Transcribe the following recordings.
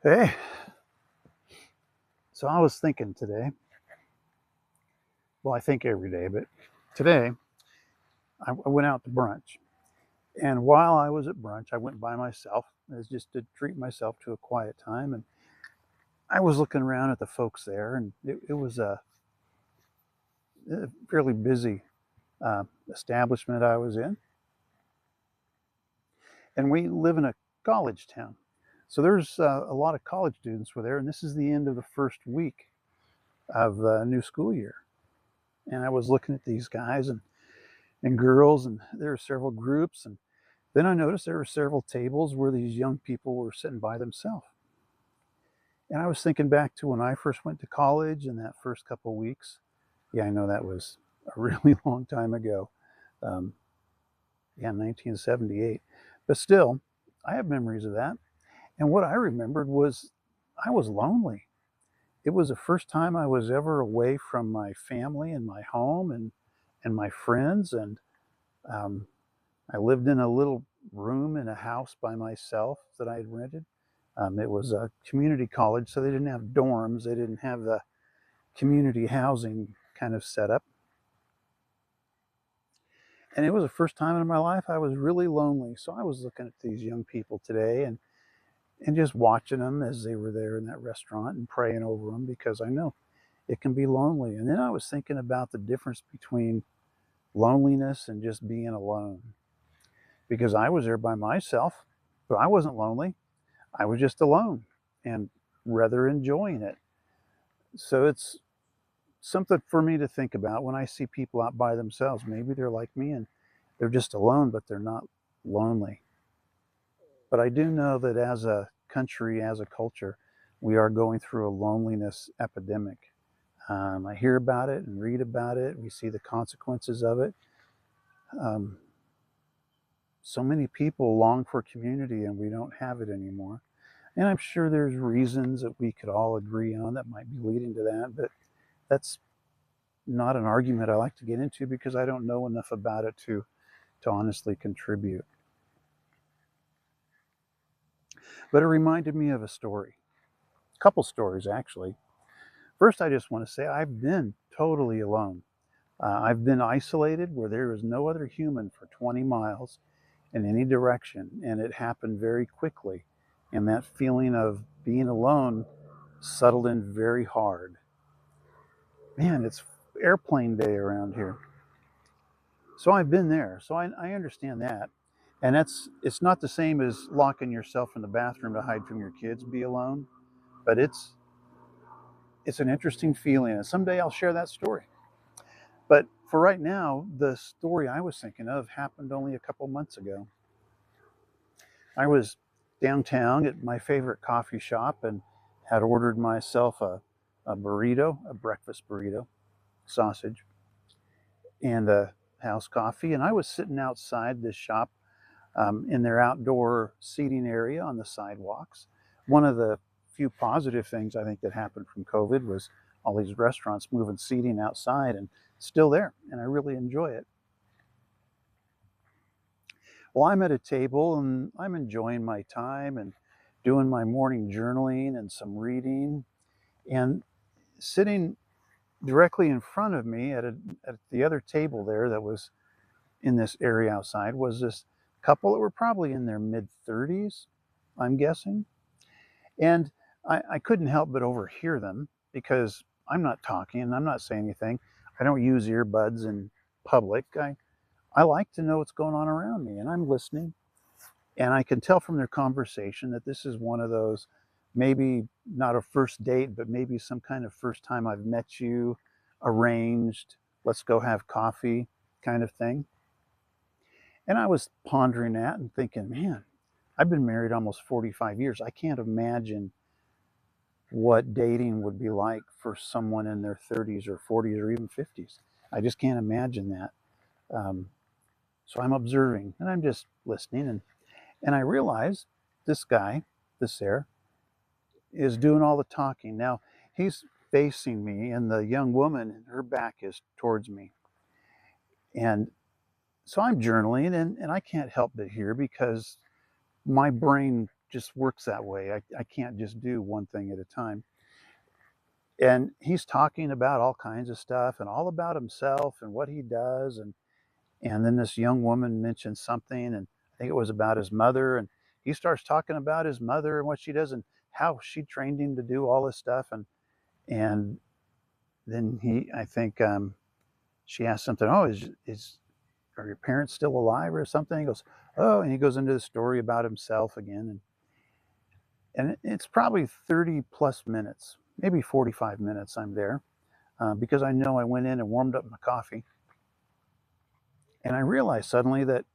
Hey, so I was thinking today, well, I think every day, but today I went out to brunch. And while I was at brunch, I went by myself as just to treat myself to a quiet time. And I was looking around at the folks there, and it was a fairly busy establishment I was in. And we live in a college town. So there's a lot of college students were there, and this is the end of the first week of the new school year. And I was looking at these guys and girls, and there were several groups. And then I noticed there were several tables where these young people were sitting by themselves. And I was thinking back to when I first went to college and that first couple of weeks. Yeah, I know that was a really long time ago. Um, yeah, 1978. But still, I have memories of that. And what I remembered was I was lonely. It was the first time I was ever away from my family and my home and my friends. And um, I lived in a little room in a house by myself that I had rented. It was a community college, so they didn't have dorms. They didn't have the community housing kind of setup. And it was the first time in my life I was really lonely. So I was looking at these young people today and just watching them as they were there in that restaurant and praying over them because I know it can be lonely. And then I was thinking about the difference between loneliness and just being alone because I was there by myself, but I wasn't lonely. I was just alone and rather enjoying it. So it's something for me to think about when I see people out by themselves. Maybe they're like me and they're just alone, but they're not lonely. But I do know that as a country, as a culture, we are going through a loneliness epidemic. I hear about it and read about it. We see the consequences of it. Um, so many people long for community and we don't have it anymore. And I'm sure there's reasons that we could all agree on that might be leading to that, but that's not an argument I like to get into because I don't know enough about it to honestly contribute. But it reminded me of a story, a couple stories actually. First, I just want to say I've been totally alone. I've been isolated where there is no other human for 20 miles in any direction, and it happened very quickly. And that feeling of being alone settled in very hard. Man, it's airplane day around here. So I've been there. So I understand that. And it's not the same as locking yourself in the bathroom to hide from your kids, be alone, but it's an interesting feeling. And someday I'll share that story. But for right now, the story I was thinking of happened only a couple months ago. I was downtown at my favorite coffee shop and had ordered myself a burrito, a breakfast burrito, sausage, and a house coffee. And I was sitting outside this shop in their outdoor seating area on the sidewalks. One of the few positive things I think that happened from COVID was all these restaurants moving seating outside and still there, and I really enjoy it. Well, I'm at a table and I'm enjoying my time and doing my morning journaling and some reading. And sitting directly in front of me at the other table there that was in this area outside was this couple that were probably in their mid 30s, I'm guessing. And I couldn't help but overhear them because I'm not talking and I'm not saying anything. I don't use earbuds in public. I like to know what's going on around me and I'm listening. And I can tell from their conversation that this is one of those, maybe not a first date, but maybe some kind of first time I've met you, arranged, let's go have coffee kind of thing. And I was pondering that and thinking, man, I've been married almost 45 years. I can't imagine what dating would be like for someone in their 30s or 40s or even 50s. I just can't imagine that. Um, so I'm observing and I'm just listening. And I realize this guy, this there, is doing all the talking. Now, he's facing me, and the young woman, her back is towards me. And So I'm journaling, and I can't help but hear, because my brain just works that way. I can't just do one thing at a time. And he's talking about all kinds of stuff and all about himself and what he does. And then this young woman mentioned something, and I think it was about his mother. And he starts talking about his mother and what she does and how she trained him to do all this stuff. And then I think she asked something. Oh, is are your parents still alive or something? He goes, oh, and he goes into the story about himself again. And it's probably 30 plus minutes, maybe 45 minutes I'm there, because I know I went in and warmed up my coffee. And I realized suddenly that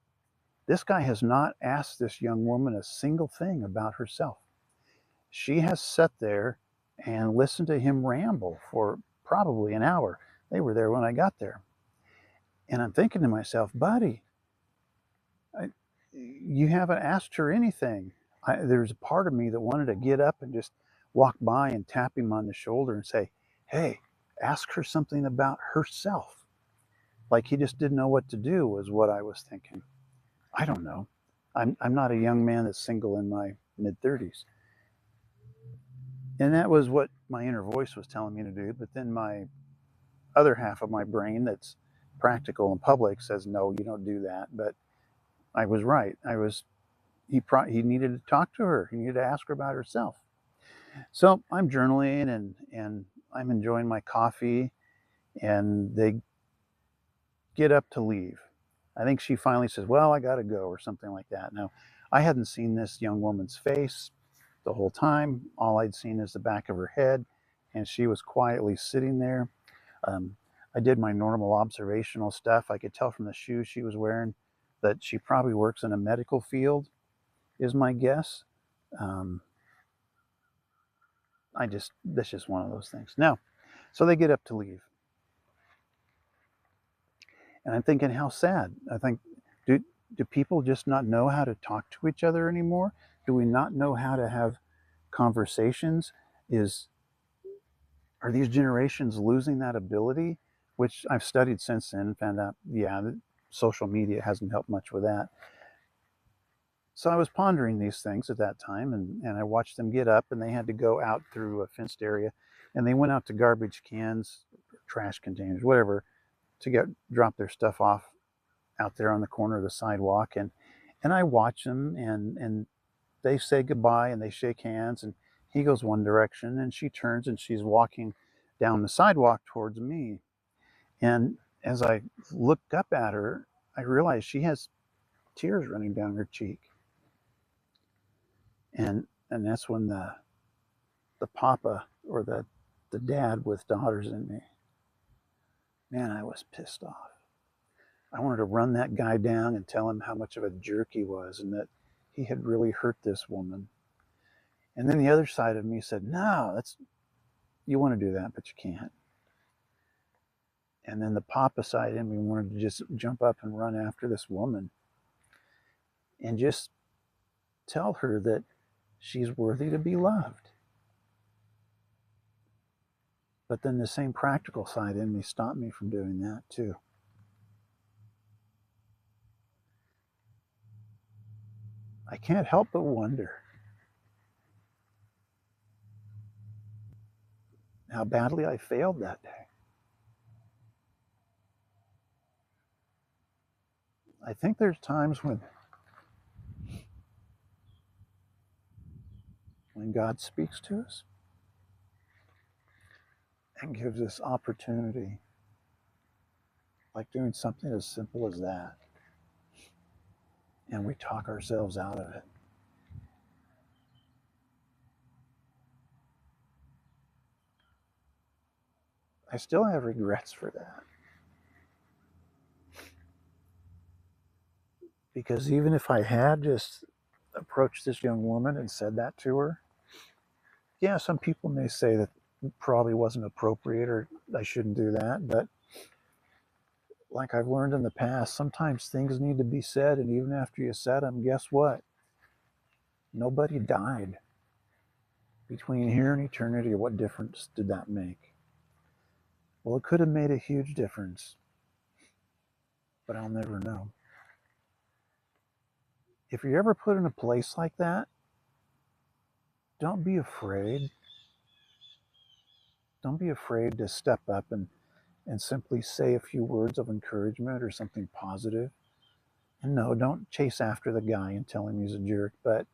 this guy has not asked this young woman a single thing about herself. She has sat there and listened to him ramble for probably an hour. They were there when I got there. And I'm thinking to myself, buddy, you haven't asked her anything. There's a part of me that wanted to get up and just walk by and tap him on the shoulder and say, hey, ask her something about herself. Like he just didn't know what to do, was what I was thinking. I don't know. I'm not a young man that's single in my mid 30s. And that was what my inner voice was telling me to do. But then my other half of my brain, that's practical and public, says, no, you don't do that. But I was right. He needed to talk to her. He needed to ask her about herself. So I'm journaling, and I'm enjoying my coffee, and they get up to leave. I think she finally says, well, I got to go, or something like that. Now, I hadn't seen this young woman's face the whole time. All I'd seen is the back of her head, and she was quietly sitting there. Um, I did my normal observational stuff. I could tell from the shoes she was wearing that she probably works in a medical field, is my guess. Um, that's just one of those things. Now, so they get up to leave. And I'm thinking, how sad. I think, do, do people just not know how to talk to each other anymore? Do we not know how to have conversations? Are these generations losing that ability? Which I've studied since then and found out, yeah, that social media hasn't helped much with that. So I was pondering these things at that time, and I watched them get up, and they had to go out through a fenced area, and they went out to garbage cans, trash containers, whatever, to drop their stuff off out there on the corner of the sidewalk. And I watch them, and they say goodbye and they shake hands, and he goes one direction and she turns and she's walking down the sidewalk towards me. And as I look up at her, I realize she has tears running down her cheek. And that's when the papa, or the dad with daughters in me, man, I was pissed off. I wanted to run that guy down and tell him how much of a jerk he was, and that he had really hurt this woman. And then the other side of me said, no, you want to do that, but you can't. And then the papa side in me wanted to just jump up and run after this woman and just tell her that she's worthy to be loved. But then the same practical side in me stopped me from doing that too. I can't help but wonder how badly I failed that day. I think there's times when God speaks to us and gives us opportunity, like doing something as simple as that, and we talk ourselves out of it. I still have regrets for that. Because even if I had just approached this young woman and said that to her, yeah, some people may say that probably wasn't appropriate, or I shouldn't do that. But like I've learned in the past, sometimes things need to be said. And even after you said them, guess what? Nobody died. Between here and eternity, what difference did that make? Well, it could have made a huge difference, but I'll never know. if you're ever put in a place like that, don't be afraid. Don't be afraid to step up and simply say a few words of encouragement or something positive. And no, don't chase after the guy and tell him he's a jerk, but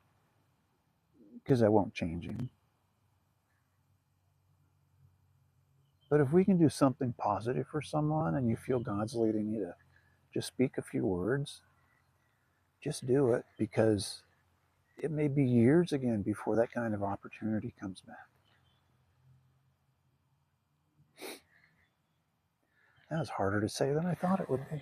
because that won't change him. But if we can do something positive for someone and you feel God's leading you to just speak a few words, just do it, because it may be years again before that kind of opportunity comes back. That was harder to say than I thought it would be.